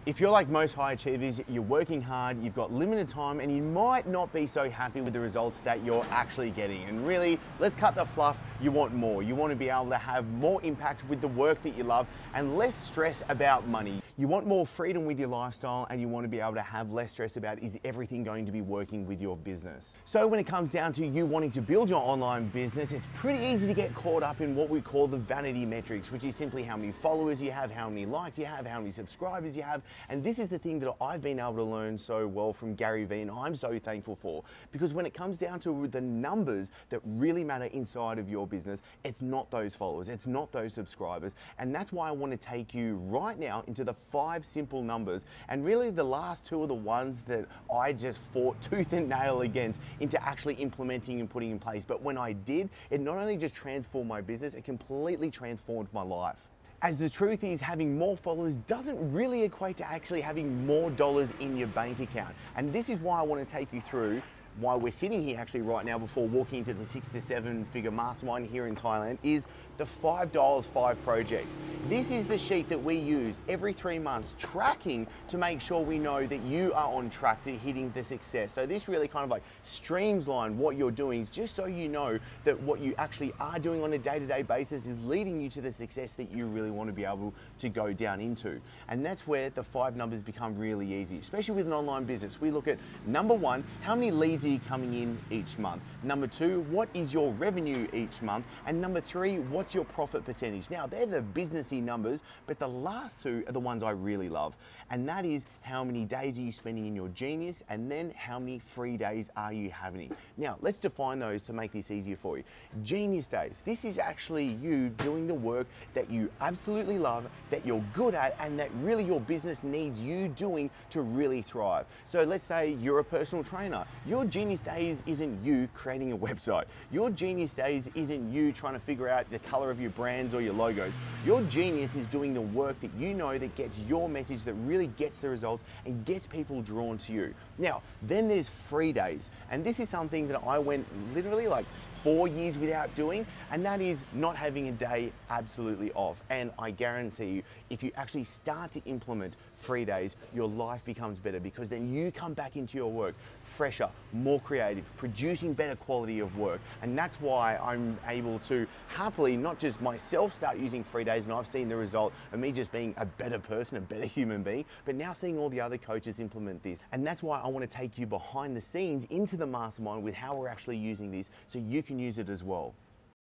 If you're like most high achievers, you're working hard, you've got limited time, and you might not be so happy with the results that you're actually getting. And really, let's cut the fluff, you want more. You want to be able to have more impact with the work that you love and less stress about money. You want more freedom with your lifestyle, and you want to be able to have less stress about, is everything going to be working with your business? So when it comes down to you wanting to build your online business, it's pretty easy to get caught up in what we call the vanity metrics, which is simply how many followers you have, how many likes you have, how many subscribers you have. And this is the thing that I've been able to learn so well from Gary Vee, and I'm so thankful for. Because when it comes down to the numbers that really matter inside of your business, it's not those followers, it's not those subscribers. And that's why I want to take you right now into the 5 simple numbers. And really the last 2 are the ones that I just fought tooth and nail against into actually implementing and putting in place. But when I did, it not only just transformed my business, it completely transformed my life. As the truth is, having more followers doesn't really equate to actually having more dollars in your bank account. And this is why I want to take you through why we're sitting here actually right now before walking into the 6 to 7 figure mastermind here in Thailand is the 5 dials, 5 projects. This is the sheet that we use every 3 months, tracking to make sure we know that you are on track to hitting the success. So this really kind of like streamlines what you're doing, just so you know that what you actually are doing on a day-to-day basis is leading you to the success that you really want to be able to go down into. And that's where the 5 numbers become really easy, especially with an online business. We look at number 1, how many leads are you coming in each month? Number 2, what is your revenue each month? And number 3, what's your profit percentage? Now, they're the businessy numbers, but the last 2 are the ones I really love. And that is how many days are you spending in your Genius, and then how many free days are you having? Now, let's define those to make this easier for you. Genius days. This is actually you doing the work that you absolutely love, that you're good at, and that really your business needs you doing to really thrive. So let's say you're a personal trainer. Your Genius days isn't you creating a website. Your Genius days isn't you trying to figure out the color of your brands or your logos. Your genius is doing the work that you know that gets your message, that really gets the results and gets people drawn to you. Now, then there's free days. And this is something that I went literally like 4 years without doing, and that is not having a day absolutely off. And I guarantee you, if you actually start to implement free days, your life becomes better, because then you come back into your work fresher, more creative, producing better quality of work. And that's why I'm able to happily, not just myself, start using free days, and I've seen the result of me just being a better person, a better human being, but now seeing all the other coaches implement this. And that's why I want to take you behind the scenes into the mastermind with how we're actually using this, so you can use it as well.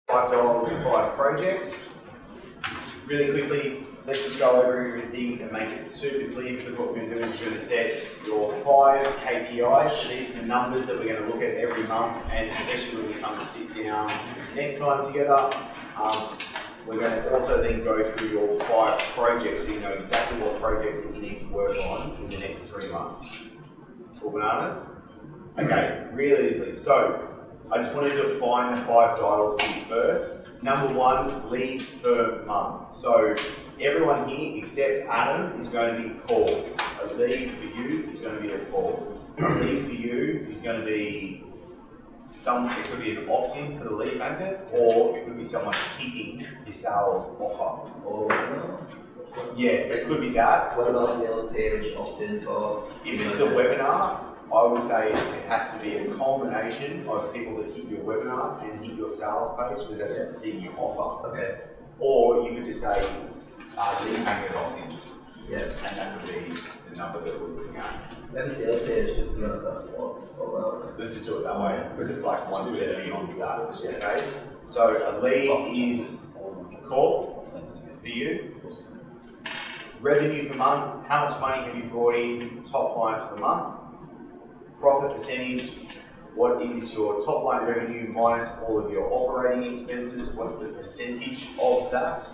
$5 for 5 projects. Really quickly, let's just go over everything and make it super clear, because what we're going to do is we're going to set your 5 KPIs. So these are the numbers that we're going to look at every month, and especially when we come to sit down next time together. We're going to also then go through your 5 projects, so you know exactly what projects that you need to work on in the next 3 months. Cool bananas? Okay, really easily. So I just want to define the 5 dials for you first. Number 1, leads per month. So everyone here except Adam is going to be calls. A lead for you is going to be a call. A lead for you is going to be it could be an opt-in for the lead magnet, or it could be someone hitting your sales offer. Or yeah, it could be that. What about sales page opt-in for? If it's the webinar, I would say it has to be a combination of people that hit your webinar and hit your sales page, because that's receiving your offer. Okay. Or you could just say lead magnet opt-ins. Yeah. And that would be the number that we're looking at. Maybe sales page, just to run stuff so well. Let's just do it that way, because it's like 170 on that. Okay. So a lead is a call for you. Revenue per month, how much money have you brought in top line for the month? Profit percentage, what is your top line revenue minus all of your operating expenses? What's the percentage of that?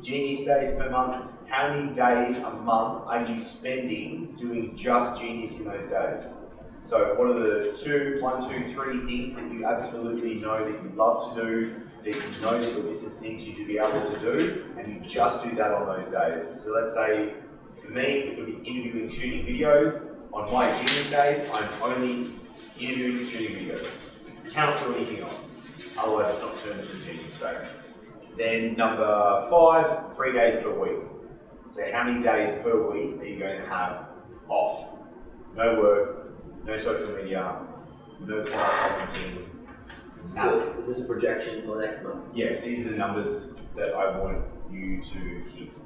Genius days per month, how many days a month are you spending doing just Genius in those days? So what are the 1, 2, 3 things that you absolutely know that you love to do, that you know that your business needs you to be able to do, and you just do that on those days? So let's say, for me, it would be interviewing, shooting videos. On my Genius days, I'm only interviewing and shooting videos. Can't do anything else. Otherwise, it's not turned into Genius day. Then number 5, 3 days per week. So how many days per week are you going to have off? No work, no social media, no client commenting. So is this a projection for next month? Yes, these are the numbers that I want you to hit.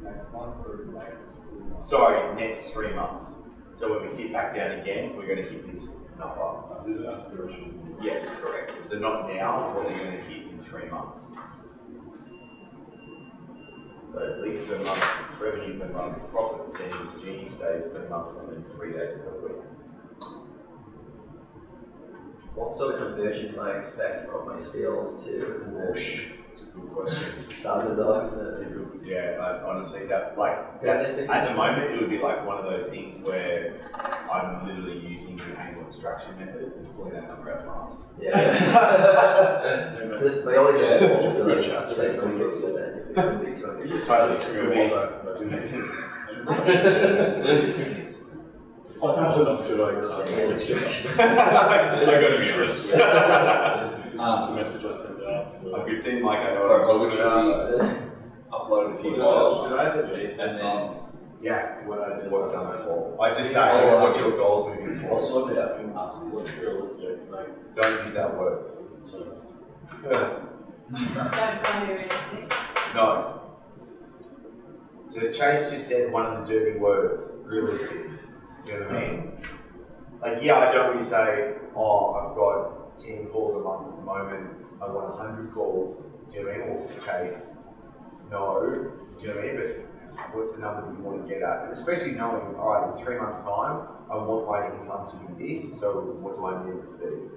Next month or next? Sorry, next 3 months. So when we sit back down again, we're going to hit this number. This is aspiration. Yes, correct. So not now, what are you going to hit in 3 months? So leads per month, revenue per month, profit percentage, Genius days per month, and then 3 days per week. What sort of conversion can I expect from my sales to Whoosh. It's a good question. start with dogs? That's a good, honestly, that's at the moment it would be like one of those things where I'm literally using the angle extraction method and pulling that number out of my ass. Yeah. They always have balls, so like, that's what they're going to 50%. It would be 200. Just focus to go It's like how else should I Angle extraction. I gotta be honest. This is the message I send out. I could seem like I know what I'm talking about. Upload a few Well, files, should I? and then Yeah, What I did. what I've done before. I just say, what's your goals moving I'll forward? sort it out after this. What's realistic? Like, Don't use that word. so. Don't find it realistic. No. So Chase just said one of the dirty words, realistic. Do you know what I mean? Like, yeah, I don't really say, oh, I've got 10 calls a month at the moment, I want 100 calls. Do you know what I mean? Well, okay, no. Do you know what I mean? But what's the number that you want to get at? And especially knowing, all right, in 3 months' time, I want my income to be this, so what do I need it to be?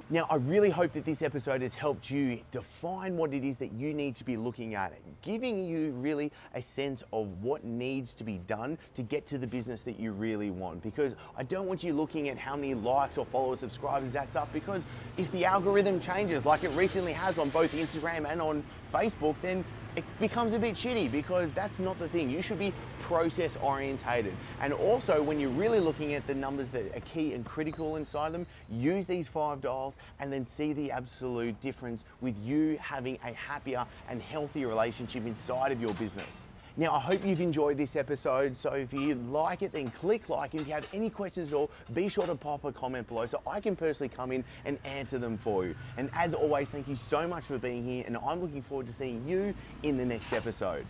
Now, I really hope that this episode has helped you define what it is that you need to be looking at, giving you really a sense of what needs to be done to get to the business that you really want. Because I don't want you looking at how many likes or followers, subscribers, that stuff, because if the algorithm changes like it recently has on both Instagram and on Facebook, then it becomes a bit shitty, because that's not the thing. You should be process orientated. And also, when you're really looking at the numbers that are key and critical inside them, use these 5 dials and then see the absolute difference with you having a happier and healthier relationship inside of your business. Now, I hope you've enjoyed this episode. So if you like it, then click like. And if you have any questions at all, be sure to pop a comment below so I can personally come in and answer them for you. And as always, thank you so much for being here. And I'm looking forward to seeing you in the next episode.